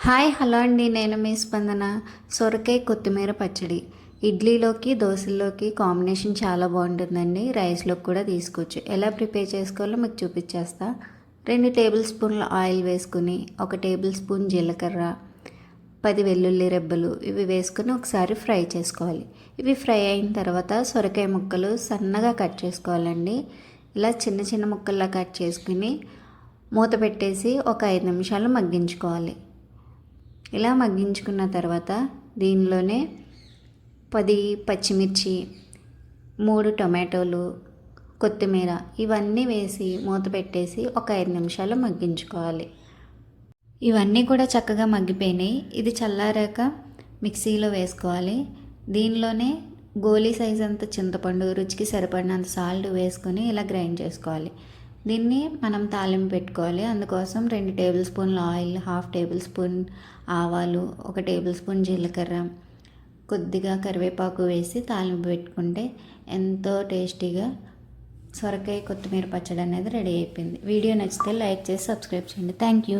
Hi hello అండి, నేను మీ స్పందన. సొరకాయ కొత్తిమీర పచ్చడి ఇడ్లీలోకి దోశల్లోకి కాంబినేషన్ చాలా బాగుంటుందండి. రైస్లోకి కూడా తీసుకోవచ్చు. ఎలా ప్రిపేర్ చేసుకోవాలో మీకు చూపించేస్తా. 2 టేబుల్ స్పూన్ల ఆయిల్ వేసుకుని 1 టేబుల్ స్పూన్ జీలకర్ర, 10 వెల్లుల్లి రెబ్బలు ఇవి వేసుకుని ఒకసారి ఫ్రై చేసుకోవాలి. ఇవి ఫ్రై అయిన తర్వాత సొరకాయ ముక్కలు సన్నగా కట్ చేసుకోవాలండి. ఇలా చిన్న చిన్న ముక్కల్లా కట్ చేసుకుని మూత పెట్టేసి ఒక 5 నిమిషాలు మగ్గించుకోవాలి. ఇలా మగ్గించుకున్న తర్వాత దీనిలోనే 10 పచ్చిమిర్చి, 3 టొమాటోలు, కొత్తిమీర ఇవన్నీ వేసి మూత పెట్టేసి ఒక 5 నిమిషాలు మగ్గించుకోవాలి. ఇవన్నీ కూడా చక్కగా మగ్గిపోయినాయి. ఇది చల్లారాక మిక్సీలో వేసుకోవాలి. దీనిలోనే గోలీ సైజ్ అంత చింతపండు, రుచికి సరిపడినంత సాల్ట్ వేసుకొని ఇలా గ్రైండ్ చేసుకోవాలి. దీన్ని మనం తాలింపు పెట్టుకోవాలి. అందుకోసం 2 టేబుల్ స్పూన్ల ఆయిల్, 1/2 టేబుల్ స్పూన్ ఆవాలు, 1 టేబుల్ స్పూన్ జీలకర్ర, కొద్దిగా కరివేపాకు వేసి తాలింపు పెట్టుకుంటే ఎంతో టేస్టీగా సొరకాయ కొత్తిమీర పచ్చడి అనేది రెడీ అయిపోయింది. వీడియో నచ్చితే లైక్ చేసి సబ్స్క్రైబ్ చేయండి. Thank you.